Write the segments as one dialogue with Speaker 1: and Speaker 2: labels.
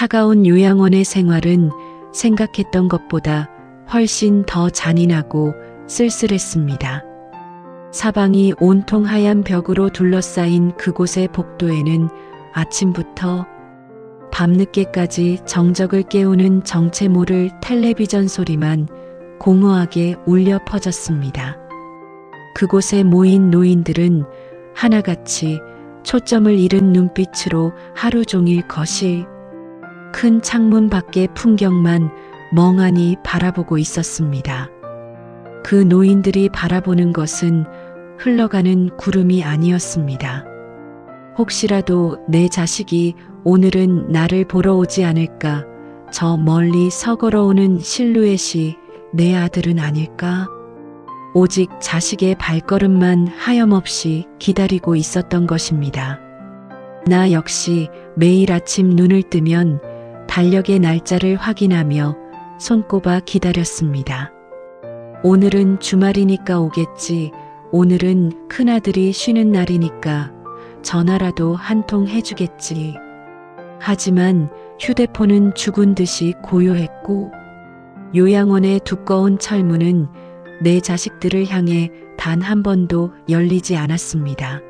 Speaker 1: 차가운 요양원의 생활은 생각했던 것보다 훨씬 더 잔인하고 쓸쓸했습니다. 사방이 온통 하얀 벽으로 둘러싸인 그곳의 복도에는 아침부터 밤늦게까지 정적을 깨우는 정체 모를 텔레비전 소리만 공허하게 울려 퍼졌습니다. 그곳에 모인 노인들은 하나같이 초점을 잃은 눈빛으로 하루 종일 거실 큰 창문 밖의 풍경만 멍하니 바라보고 있었습니다. 그 노인들이 바라보는 것은 흘러가는 구름이 아니었습니다. 혹시라도 내 자식이 오늘은 나를 보러 오지 않을까, 저 멀리 서걸어오는 실루엣이 내 아들은 아닐까? 오직 자식의 발걸음만 하염없이 기다리고 있었던 것입니다. 나 역시 매일 아침 눈을 뜨면 달력의 날짜를 확인하며 손꼽아 기다렸습니다. 오늘은 주말이니까 오겠지. 오늘은 큰아들이 쉬는 날이니까 전화라도 한 통 해주겠지. 하지만 휴대폰은 죽은 듯이 고요했고 요양원의 두꺼운 철문은 내 자식들을 향해 단 한 번도 열리지 않았습니다.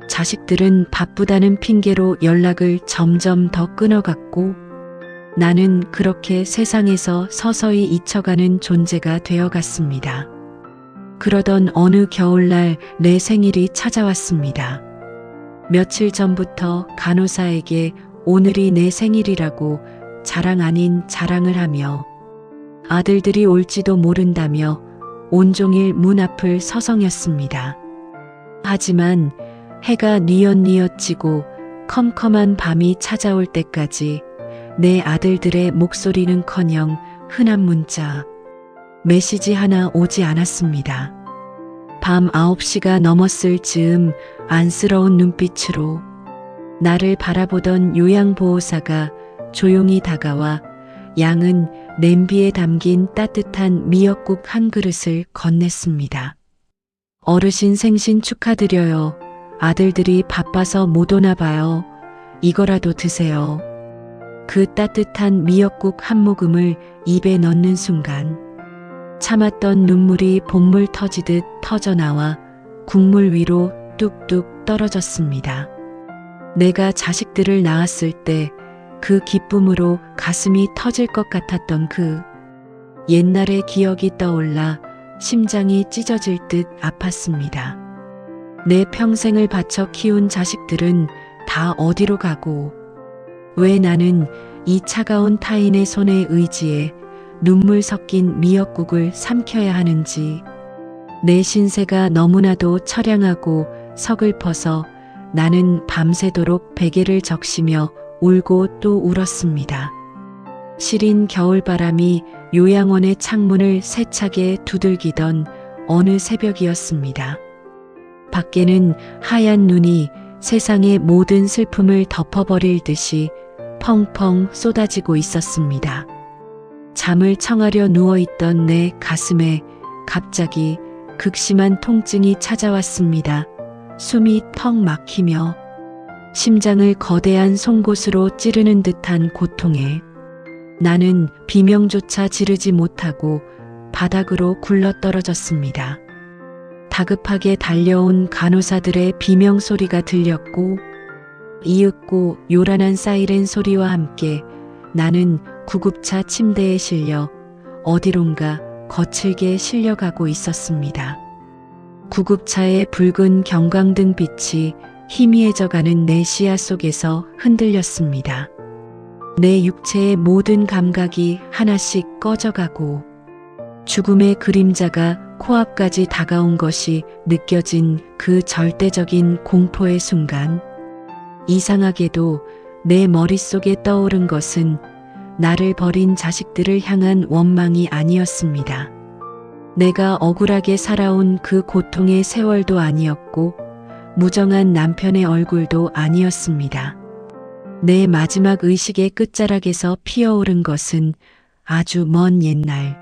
Speaker 1: 자식들은 바쁘다는 핑계로 연락을 점점 더 끊어갔고 나는 그렇게 세상에서 서서히 잊혀가는 존재가 되어갔습니다. 그러던 어느 겨울날 내 생일이 찾아왔습니다. 며칠 전부터 간호사에게 오늘이 내 생일이라고 자랑 아닌 자랑을 하며 아들들이 올지도 모른다며 온종일 문 앞을 서성였습니다. 하지만 해가 뉘엿뉘엿 지고 컴컴한 밤이 찾아올 때까지 내 아들들의 목소리는커녕 흔한 문자, 메시지 하나 오지 않았습니다. 밤 9시가 넘었을 즈음 안쓰러운 눈빛으로 나를 바라보던 요양보호사가 조용히 다가와 양은 냄비에 담긴 따뜻한 미역국 한 그릇을 건넸습니다. 어르신 생신 축하드려요. 아들들이 바빠서 못 오나 봐요. 이거라도 드세요. 그 따뜻한 미역국 한 모금을 입에 넣는 순간 참았던 눈물이 본물 터지듯 터져나와 국물 위로 뚝뚝 떨어졌습니다. 내가 자식들을 낳았을 때 그 기쁨으로 가슴이 터질 것 같았던 그 옛날의 기억이 떠올라 심장이 찢어질 듯 아팠습니다. 내 평생을 바쳐 키운 자식들은 다 어디로 가고 왜 나는 이 차가운 타인의 손에 의지해 눈물 섞인 미역국을 삼켜야 하는지 내 신세가 너무나도 처량하고 서글퍼서 나는 밤새도록 베개를 적시며 울고 또 울었습니다. 시린 겨울바람이 요양원의 창문을 세차게 두들기던 어느 새벽이었습니다. 밖에는 하얀 눈이 세상의 모든 슬픔을 덮어버릴 듯이 펑펑 쏟아지고 있었습니다. 잠을 청하려 누워있던 내 가슴에 갑자기 극심한 통증이 찾아왔습니다. 숨이 턱 막히며 심장을 거대한 송곳으로 찌르는 듯한 고통에 나는 비명조차 지르지 못하고 바닥으로 굴러떨어졌습니다. 다급하게 달려온 간호사들의 비명 소리가 들렸고 이윽고 요란한 사이렌 소리와 함께 나는 구급차 침대에 실려 어디론가 거칠게 실려가고 있었습니다. 구급차의 붉은 경광등 빛이 희미해져가는 내 시야 속에서 흔들렸습니다. 내 육체의 모든 감각이 하나씩 꺼져가고 죽음의 그림자가 코앞까지 다가온 것이 느껴진 그 절대적인 공포의 순간 이상하게도 내 머릿속에 떠오른 것은 나를 버린 자식들을 향한 원망이 아니었습니다. 내가 억울하게 살아온 그 고통의 세월도 아니었고 무정한 남편의 얼굴도 아니었습니다. 내 마지막 의식의 끝자락에서 피어오른 것은 아주 먼 옛날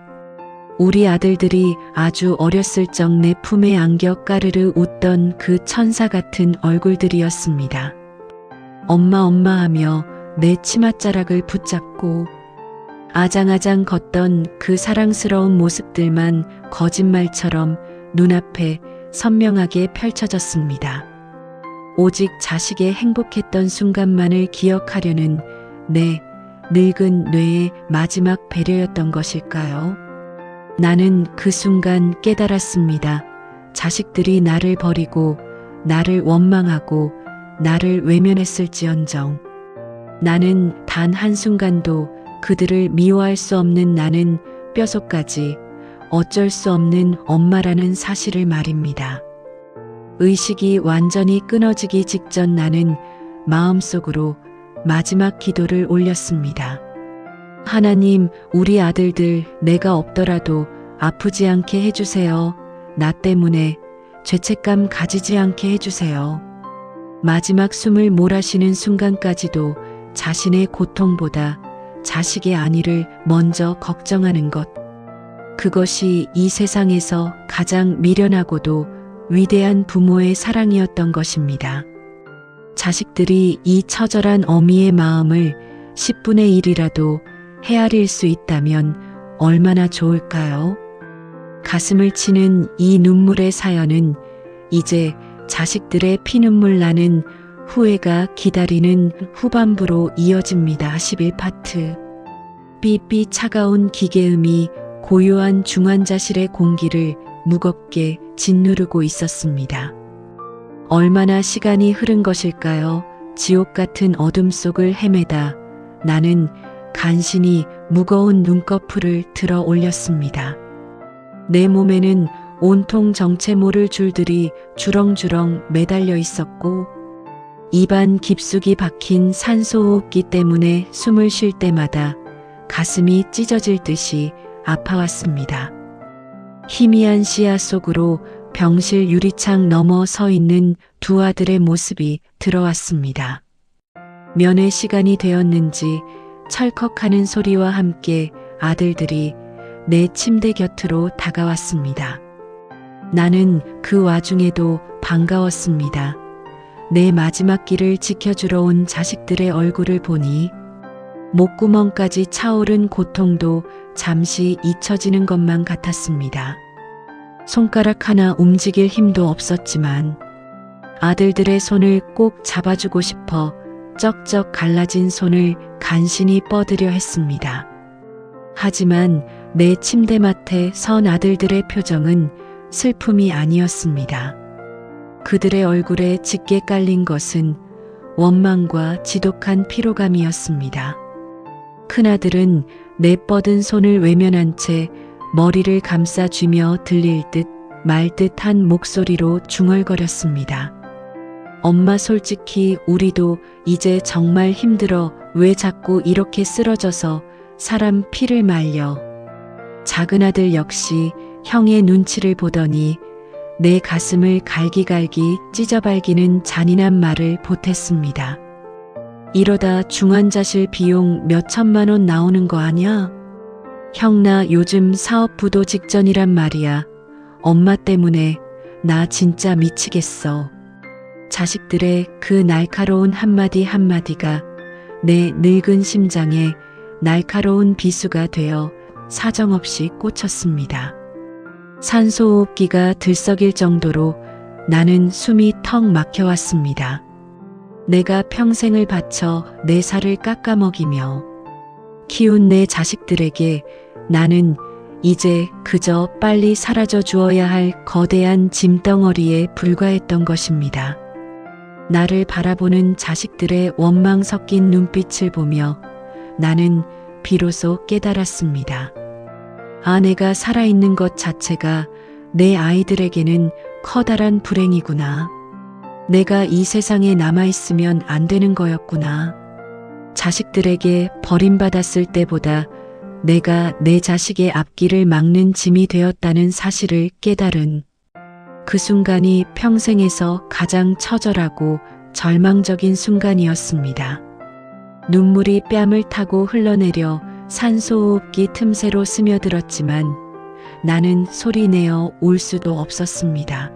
Speaker 1: 우리 아들들이 아주 어렸을 적 내 품에 안겨 까르르 웃던 그 천사 같은 얼굴들이었습니다. 엄마 엄마 하며 내 치맛자락을 붙잡고 아장아장 걷던 그 사랑스러운 모습들만 거짓말처럼 눈앞에 선명하게 펼쳐졌습니다. 오직 자식의 행복했던 순간만을 기억하려는 내 늙은 뇌의 마지막 배려였던 것일까요? 나는 그 순간 깨달았습니다. 자식들이 나를 버리고 나를 원망하고 나를 외면했을지언정 나는 단 한순간도 그들을 미워할 수 없는 나는 뼛속까지 어쩔 수 없는 엄마라는 사실을 말입니다. 의식이 완전히 끊어지기 직전 나는 마음속으로 마지막 기도를 올렸습니다. 하나님, 우리 아들들 내가 없더라도 아프지 않게 해주세요. 나 때문에 죄책감 가지지 않게 해주세요. 마지막 숨을 몰아쉬는 순간까지도 자신의 고통보다 자식의 안위를 먼저 걱정하는 것. 그것이 이 세상에서 가장 미련하고도 위대한 부모의 사랑이었던 것입니다. 자식들이 이 처절한 어미의 마음을 10분의 1이라도 헤아릴 수 있다면 얼마나 좋을까요? 가슴을 치는 이 눈물의 사연은 이제 자식들의 피눈물 나는 후회가 기다리는 후반부로 이어집니다. 11파트. 삐삐 차가운 기계음이 고요한 중환자실의 공기를 무겁게 짓누르고 있었습니다. 얼마나 시간이 흐른 것일까요? 지옥 같은 어둠 속을 헤매다 나는 간신히 무거운 눈꺼풀을 들어 올렸습니다. 내 몸에는 온통 정체 모를 줄들이 주렁주렁 매달려 있었고 입안 깊숙이 박힌 산소호흡기 때문에 숨을 쉴 때마다 가슴이 찢어질 듯이 아파왔습니다. 희미한 시야 속으로 병실 유리창 너머 서 있는 두 아들의 모습이 들어왔습니다. 면회 시간이 되었는지 철컥하는 소리와 함께 아들들이 내 침대 곁으로 다가왔습니다. 나는 그 와중에도 반가웠습니다. 내 마지막 길을 지켜주러 온 자식들의 얼굴을 보니 목구멍까지 차오른 고통도 잠시 잊혀지는 것만 같았습니다. 손가락 하나 움직일 힘도 없었지만 아들들의 손을 꼭 잡아주고 싶어 쩍쩍 갈라진 손을 간신히 뻗으려 했습니다. 하지만 내 침대맡에 선 아들들의 표정은 슬픔이 아니었습니다. 그들의 얼굴에 짙게 깔린 것은 원망과 지독한 피로감이었습니다. 큰아들은 내 뻗은 손을 외면한 채 머리를 감싸쥐며 들릴 듯 말 듯한 목소리로 중얼거렸습니다. 엄마, 솔직히 우리도 이제 정말 힘들어. 왜 자꾸 이렇게 쓰러져서 사람 피를 말려. 작은 아들 역시 형의 눈치를 보더니 내 가슴을 갈기갈기 찢어발기는 잔인한 말을 보탰습니다. 이러다 중환자실 비용 몇 천만 원 나오는 거 아냐? 형, 나 요즘 사업 부도 직전이란 말이야. 엄마 때문에 나 진짜 미치겠어. 자식들의 그 날카로운 한마디 한마디가 내 늙은 심장에 날카로운 비수가 되어 사정없이 꽂혔습니다. 산소호흡기가 들썩일 정도로 나는 숨이 턱 막혀왔습니다. 내가 평생을 바쳐 내 살을 깎아먹이며 키운 내 자식들에게 나는 이제 그저 빨리 사라져 주어야 할 거대한 짐덩어리에 불과했던 것입니다. 나를 바라보는 자식들의 원망 섞인 눈빛을 보며 나는 비로소 깨달았습니다. 아내가 살아있는 것 자체가 내 아이들에게는 커다란 불행이구나. 내가 이 세상에 남아있으면 안 되는 거였구나. 자식들에게 버림받았을 때보다 내가 내 자식의 앞길을 막는 짐이 되었다는 사실을 깨달은 그 순간이 평생에서 가장 처절하고 절망적인 순간이었습니다. 눈물이 뺨을 타고 흘러내려 산소호흡기 틈새로 스며들었지만 나는 소리내어 울 수도 없었습니다.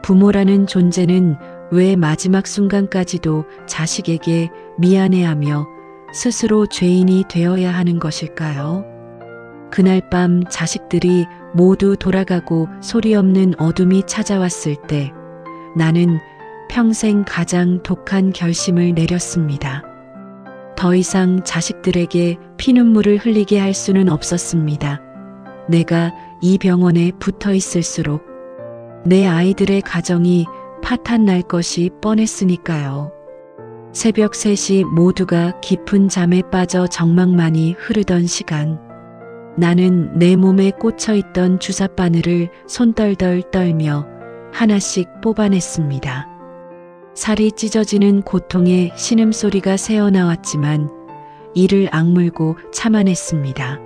Speaker 1: 부모라는 존재는 왜 마지막 순간까지도 자식에게 미안해하며 스스로 죄인이 되어야 하는 것일까요? 그날 밤 자식들이 모두 돌아가고 소리 없는 어둠이 찾아왔을 때 나는 평생 가장 독한 결심을 내렸습니다. 더 이상 자식들에게 피눈물을 흘리게 할 수는 없었습니다. 내가 이 병원에 붙어 있을수록 내 아이들의 가정이 파탄 날 것이 뻔했으니까요. 새벽 3시 모두가 깊은 잠에 빠져 정막만이 흐르던 시간, 나는 내 몸에 꽂혀 있던 주사바늘을 손떨덜 떨며 하나씩 뽑아냈습니다. 살이 찢어지는 고통에 신음소리가 새어나왔지만 이를 악물고 참아냈습니다.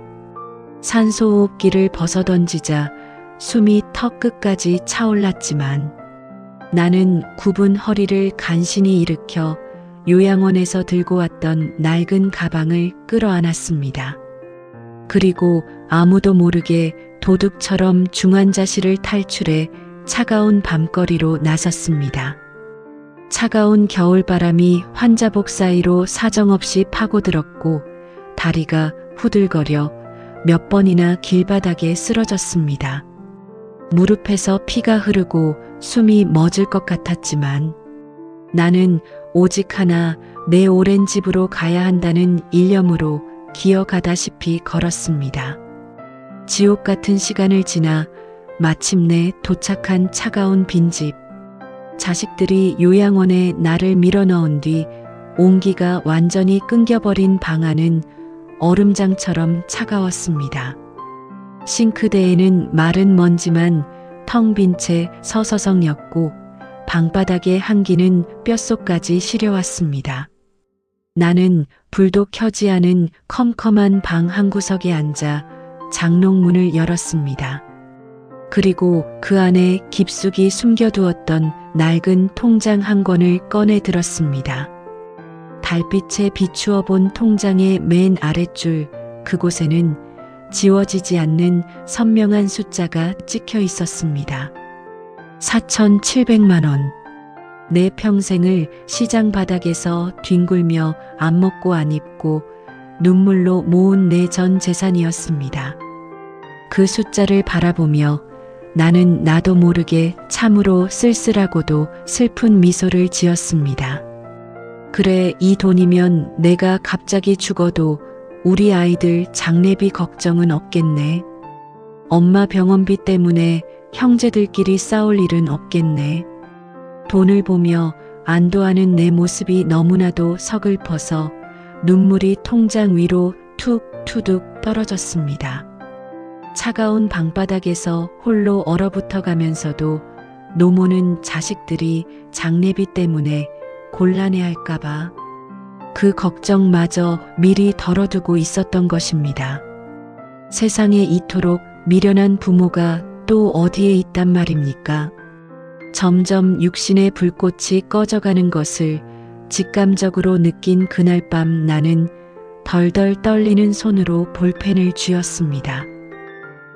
Speaker 1: 산소호흡기를 벗어던지자 숨이 턱 끝까지 차올랐지만 나는 굽은 허리를 간신히 일으켜 요양원에서 들고 왔던 낡은 가방을 끌어안았습니다. 그리고 아무도 모르게 도둑처럼 중환자실을 탈출해 차가운 밤거리로 나섰습니다. 차가운 겨울바람이 환자복 사이로 사정없이 파고들었고 다리가 후들거려 몇 번이나 길바닥에 쓰러졌습니다. 무릎에서 피가 흐르고 숨이 멎을 것 같았지만 나는 오직 하나 내 오랜 집으로 가야 한다는 일념으로 기어가다시피 걸었습니다. 지옥 같은 시간을 지나 마침내 도착한 차가운 빈집. 자식들이 요양원에 나를 밀어넣은 뒤 온기가 완전히 끊겨버린 방 안은 얼음장처럼 차가웠습니다. 싱크대에는 마른 먼지만 텅 빈 채 서서성였고 방바닥의 한기는 뼛속까지 시려왔습니다. 나는 불도 켜지 않은 컴컴한 방 한구석에 앉아 장롱문을 열었습니다. 그리고 그 안에 깊숙이 숨겨두었던 낡은 통장 한 권을 꺼내 들었습니다. 달빛에 비추어 본 통장의 맨 아랫줄 그곳에는 지워지지 않는 선명한 숫자가 찍혀 있었습니다. 4,700만 원. 내 평생을 시장 바닥에서 뒹굴며 안 먹고 안 입고 눈물로 모은 내 전 재산이었습니다. 그 숫자를 바라보며 나는 나도 모르게 참으로 쓸쓸하고도 슬픈 미소를 지었습니다. 그래, 이 돈이면 내가 갑자기 죽어도 우리 아이들 장례비 걱정은 없겠네. 엄마 병원비 때문에 형제들끼리 싸울 일은 없겠네. 돈을 보며 안도하는 내 모습이 너무나도 서글퍼서 눈물이 통장 위로 툭 투둑 떨어졌습니다. 차가운 방바닥에서 홀로 얼어붙어 가면서도 노모는 자식들이 장례비 때문에 곤란해할까봐 그 걱정마저 미리 덜어두고 있었던 것입니다. 세상에 이토록 미련한 부모가 또 어디에 있단 말입니까? 점점 육신의 불꽃이 꺼져가는 것을 직감적으로 느낀 그날 밤 나는 덜덜 떨리는 손으로 볼펜을 쥐었습니다.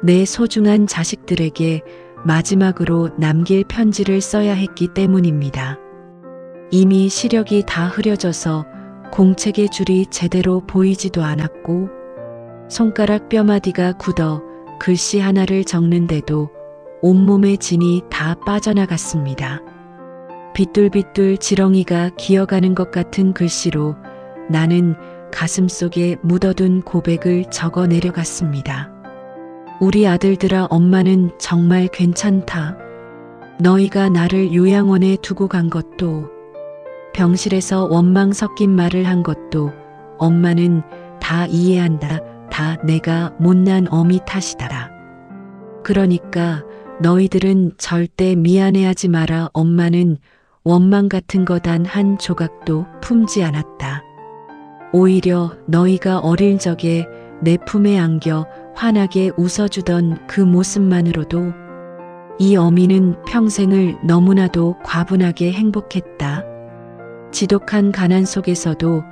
Speaker 1: 내 소중한 자식들에게 마지막으로 남길 편지를 써야 했기 때문입니다. 이미 시력이 다 흐려져서 공책의 줄이 제대로 보이지도 않았고 손가락 뼈마디가 굳어 글씨 하나를 적는데도 온몸의 진이 다 빠져나갔습니다. 빗둘빗둘 지렁이가 기어가는 것 같은 글씨로 나는 가슴속에 묻어둔 고백을 적어 내려갔습니다. 우리 아들들아, 엄마는 정말 괜찮다. 너희가 나를 요양원에 두고 간 것도, 병실에서 원망 섞인 말을 한 것도 엄마는 다 이해한다. 다 내가 못난 어미 탓이다라. 그러니까 너희들은 절대 미안해하지 마라. 엄마는 원망 같은 거 단 한 조각도 품지 않았다. 오히려 너희가 어릴 적에 내 품에 안겨 환하게 웃어주던 그 모습만으로도 이 어미는 평생을 너무나도 과분하게 행복했다. 지독한 가난 속에서도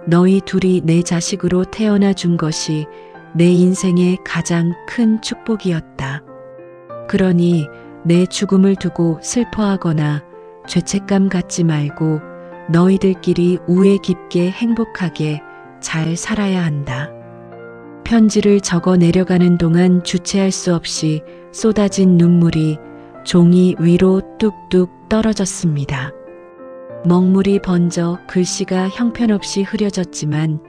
Speaker 1: 너희 둘이 내 자식으로 태어나 준 것이 내 인생의 가장 큰 축복이었다. 그러니 내 죽음을 두고 슬퍼하거나 죄책감 갖지 말고 너희들끼리 우애 깊게 행복하게 잘 살아야 한다. 편지를 적어 내려가는 동안 주체할 수 없이 쏟아진 눈물이 종이 위로 뚝뚝 떨어졌습니다. 먹물이 번져 글씨가 형편없이 흐려졌지만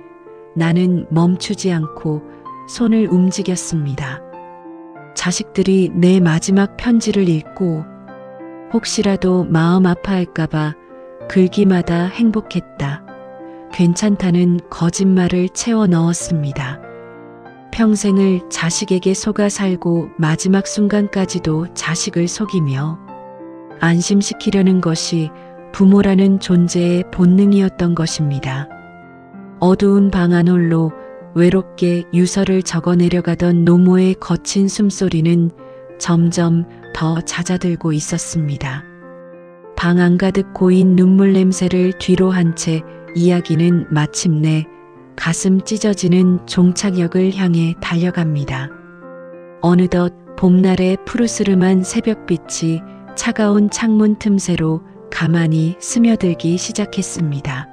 Speaker 1: 나는 멈추지 않고 손을 움직였습니다. 자식들이 내 마지막 편지를 읽고 혹시라도 마음 아파할까봐 글기마다 행복했다. 괜찮다는 거짓말을 채워 넣었습니다. 평생을 자식에게 속아 살고 마지막 순간까지도 자식을 속이며 안심시키려는 것이 부모라는 존재의 본능이었던 것입니다. 어두운 방 안 홀로 외롭게 유서를 적어 내려가던 노모의 거친 숨소리는 점점 더 잦아들고 있었습니다. 방 안가득 고인 눈물 냄새를 뒤로 한 채 이야기는 마침내 가슴 찢어지는 종착역을 향해 달려갑니다. 어느덧 봄날의 푸르스름한 새벽빛이 차가운 창문 틈새로 가만히 스며들기 시작했습니다.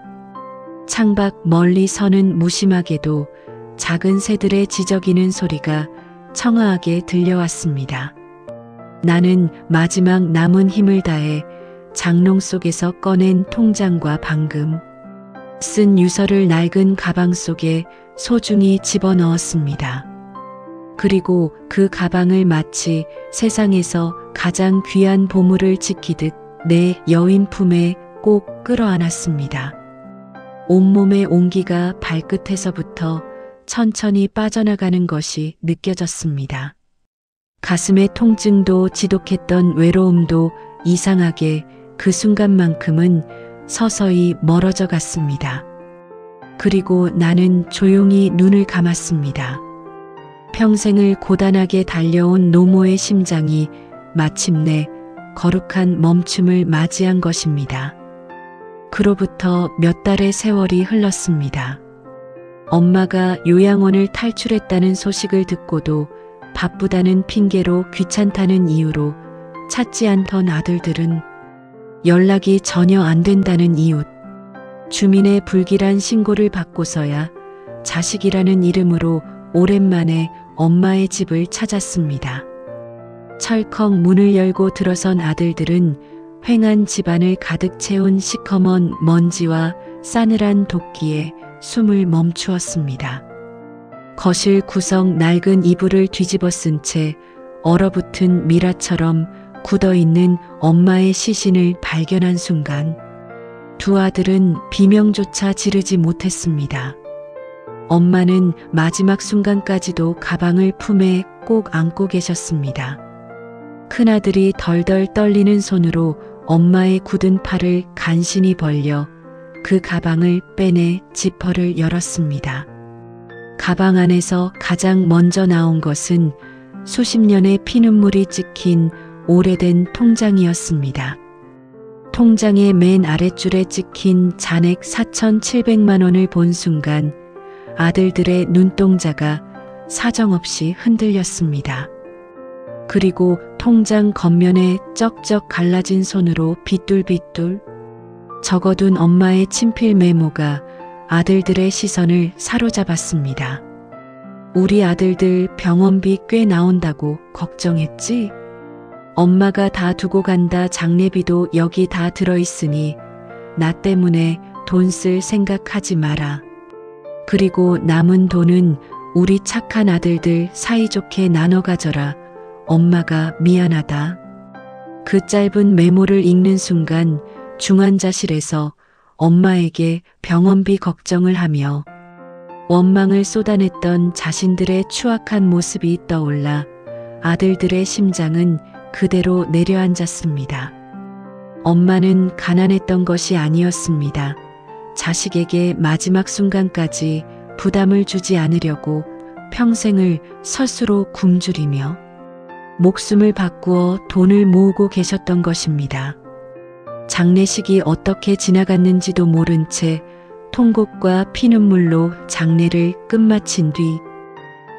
Speaker 1: 창밖 멀리 서는 무심하게도 작은 새들의 지저귀는 소리가 청아하게 들려왔습니다. 나는 마지막 남은 힘을 다해 장롱 속에서 꺼낸 통장과 방금 쓴 유서를 낡은 가방 속에 소중히 집어넣었습니다. 그리고 그 가방을 마치 세상에서 가장 귀한 보물을 지키듯 내 여인 품에 꼭 끌어안았습니다. 온몸의 온기가 발끝에서부터 천천히 빠져나가는 것이 느껴졌습니다. 가슴의 통증도 지독했던 외로움도 이상하게 그 순간만큼은 서서히 멀어져 갔습니다. 그리고 나는 조용히 눈을 감았습니다. 평생을 고단하게 달려온 노모의 심장이 마침내 거룩한 멈춤을 맞이한 것입니다. 그로부터 몇 달의 세월이 흘렀습니다. 엄마가 요양원을 탈출했다는 소식을 듣고도 바쁘다는 핑계로 귀찮다는 이유로 찾지 않던 아들들은 연락이 전혀 안 된다는 이웃, 주민의 불길한 신고를 받고서야 자식이라는 이름으로 오랜만에 엄마의 집을 찾았습니다. 철컥 문을 열고 들어선 아들들은 휑한 집안을 가득 채운 시커먼 먼지와 싸늘한 도끼에 숨을 멈추었습니다. 거실 구석 낡은 이불을 뒤집어 쓴 채 얼어붙은 미라처럼 굳어있는 엄마의 시신을 발견한 순간 두 아들은 비명조차 지르지 못했습니다. 엄마는 마지막 순간까지도 가방을 품에 꼭 안고 계셨습니다. 큰아들이 덜덜 떨리는 손으로 엄마의 굳은 팔을 간신히 벌려 그 가방을 빼내 지퍼를 열었습니다. 가방 안에서 가장 먼저 나온 것은 수십 년의 피눈물이 찍힌 오래된 통장이었습니다. 통장의 맨 아랫줄에 찍힌 잔액 4,700만 원을 본 순간 아들들의 눈동자가 사정없이 흔들렸습니다. 그리고 통장 겉면에 쩍쩍 갈라진 손으로 빗둘빗둘 적어둔 엄마의 친필 메모가 아들들의 시선을 사로잡았습니다. 우리 아들들 병원비 꽤 나온다고 걱정했지? 엄마가 다 두고 간다. 장례비도 여기 다 들어있으니 나 때문에 돈 쓸 생각하지 마라. 그리고 남은 돈은 우리 착한 아들들 사이좋게 나눠 가져라. 엄마가 미안하다. 그 짧은 메모를 읽는 순간 중환자실에서 엄마에게 병원비 걱정을 하며 원망을 쏟아냈던 자신들의 추악한 모습이 떠올라 아들들의 심장은 그대로 내려앉았습니다. 엄마는 가난했던 것이 아니었습니다. 자식에게 마지막 순간까지 부담을 주지 않으려고 평생을 스스로 굶주리며 목숨을 바꾸어 돈을 모으고 계셨던 것입니다. 장례식이 어떻게 지나갔는지도 모른 채 통곡과 피눈물로 장례를 끝마친 뒤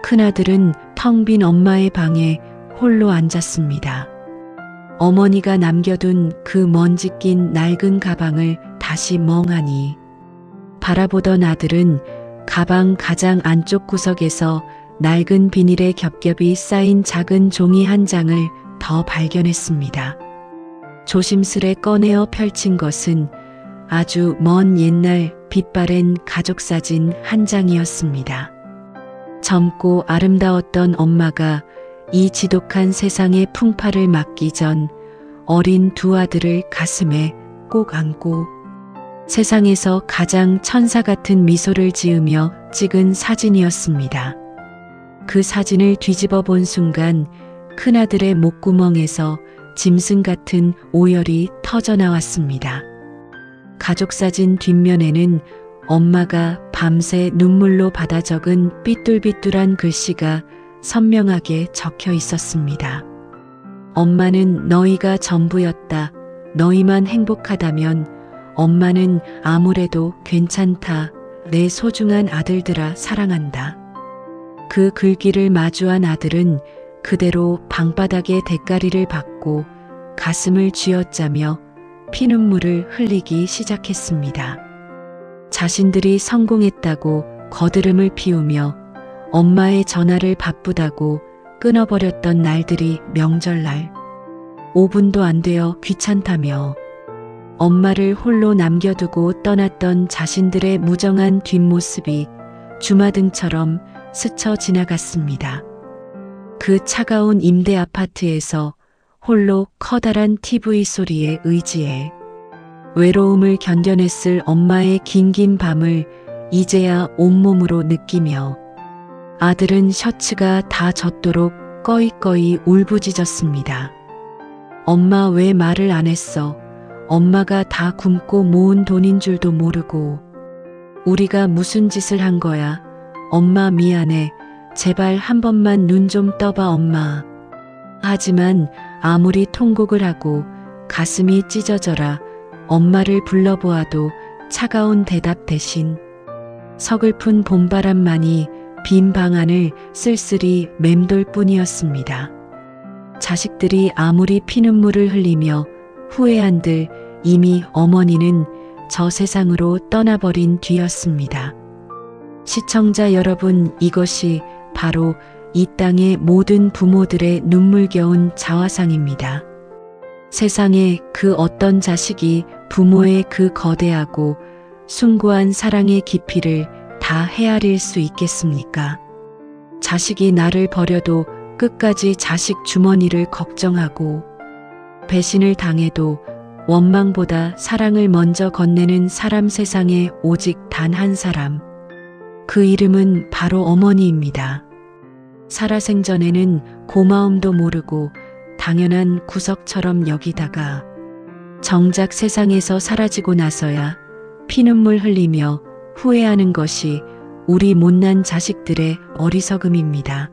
Speaker 1: 큰아들은 텅 빈 엄마의 방에 홀로 앉았습니다. 어머니가 남겨둔 그 먼지 낀 낡은 가방을 다시 멍하니 바라보던 아들은 가방 가장 안쪽 구석에서 낡은 비닐에 겹겹이 쌓인 작은 종이 한 장을 더 발견했습니다. 조심스레 꺼내어 펼친 것은 아주 먼 옛날 빛바랜 가족사진 한 장이었습니다. 젊고 아름다웠던 엄마가 이 지독한 세상의 풍파를 막기 전 어린 두 아들을 가슴에 꼭 안고 세상에서 가장 천사 같은 미소를 지으며 찍은 사진이었습니다. 그 사진을 뒤집어 본 순간 큰아들의 목구멍에서 짐승 같은 오열이 터져 나왔습니다. 가족사진 뒷면에는 엄마가 밤새 눈물로 받아 적은 삐뚤삐뚤한 글씨가 선명하게 적혀 있었습니다. 엄마는 너희가 전부였다. 너희만 행복하다면 엄마는 아무래도 괜찮다. 내 소중한 아들들아 사랑한다. 그 글귀를 마주한 아들은 그대로 방바닥에 대가리를 박고 가슴을 쥐어짜며 피눈물을 흘리기 시작했습니다. 자신들이 성공했다고 거드름을 피우며 엄마의 전화를 바쁘다고 끊어버렸던 날들이 명절날 5분도 안 되어 귀찮다며 엄마를 홀로 남겨두고 떠났던 자신들의 무정한 뒷모습이 주마등처럼 스쳐 지나갔습니다. 그 차가운 임대 아파트에서 홀로 커다란 TV 소리에 의지해 외로움을 견뎌냈을 엄마의 긴긴 밤을 이제야 온몸으로 느끼며 아들은 셔츠가 다 젖도록 꺼이꺼이 울부짖었습니다. 엄마 왜 말을 안 했어? 엄마가 다 굶고 모은 돈인 줄도 모르고 우리가 무슨 짓을 한 거야? 엄마 미안해. 제발 한 번만 눈 좀 떠봐 엄마. 하지만 아무리 통곡을 하고 가슴이 찢어져라 엄마를 불러보아도 차가운 대답 대신 서글픈 봄바람만이 빈 방 안을 쓸쓸히 맴돌 뿐이었습니다. 자식들이 아무리 피눈물을 흘리며 후회한들 이미 어머니는 저 세상으로 떠나버린 뒤였습니다. 시청자 여러분, 이것이 바로 이 땅의 모든 부모들의 눈물겨운 자화상입니다. 세상에 그 어떤 자식이 부모의 그 거대하고 숭고한 사랑의 깊이를 다 헤아릴 수 있겠습니까? 자식이 나를 버려도 끝까지 자식 주머니를 걱정하고 배신을 당해도 원망보다 사랑을 먼저 건네는 사람 세상에 오직 단 한 사람. 그 이름은 바로 어머니입니다. 살아생전에는 고마움도 모르고 당연한 구석처럼 여기다가 정작 세상에서 사라지고 나서야 피눈물 흘리며 후회하는 것이 우리 못난 자식들의 어리석음입니다.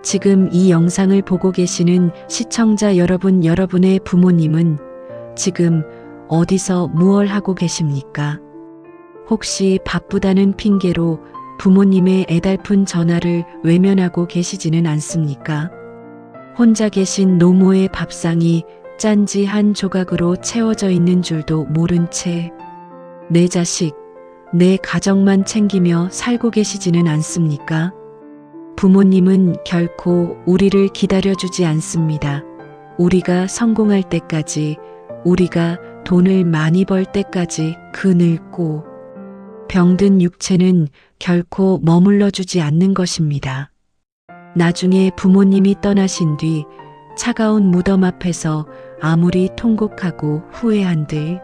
Speaker 1: 지금 이 영상을 보고 계시는 시청자 여러분, 여러분의 부모님은 지금 어디서 무얼 하고 계십니까? 혹시 바쁘다는 핑계로 부모님의 애달픈 전화를 외면하고 계시지는 않습니까? 혼자 계신 노모의 밥상이 짠지 한 조각으로 채워져 있는 줄도 모른 채 내 자식, 내 가정만 챙기며 살고 계시지는 않습니까? 부모님은 결코 우리를 기다려주지 않습니다. 우리가 성공할 때까지, 우리가 돈을 많이 벌 때까지 그 늙고 병든 육체는 결코 머물러주지 않는 것입니다. 나중에 부모님이 떠나신 뒤 차가운 무덤 앞에서 아무리 통곡하고 후회한들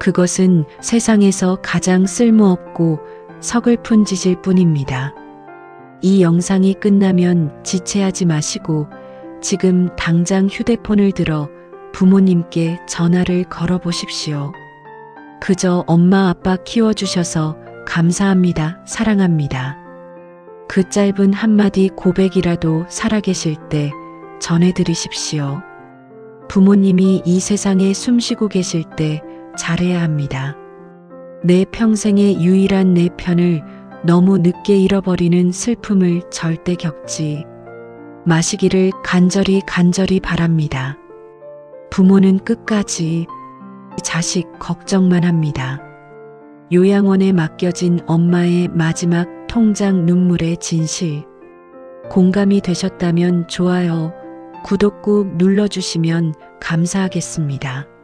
Speaker 1: 그것은 세상에서 가장 쓸모없고 서글픈 짓일 뿐입니다. 이 영상이 끝나면 지체하지 마시고 지금 당장 휴대폰을 들어 부모님께 전화를 걸어보십시오. 그저 엄마 아빠 키워주셔서 감사합니다. 사랑합니다. 그 짧은 한마디 고백이라도 살아계실 때 전해드리십시오. 부모님이 이 세상에 숨쉬고 계실 때 잘해야 합니다. 내 평생의 유일한 내 편을 너무 늦게 잃어버리는 슬픔을 절대 겪지 마시기를 간절히 바랍니다. 부모는 끝까지 자식 걱정만 합니다. 요양원에 맡겨진 엄마의 마지막 통장 눈물의 진실. 공감이 되셨다면 좋아요, 구독 꾹 눌러주시면 감사하겠습니다.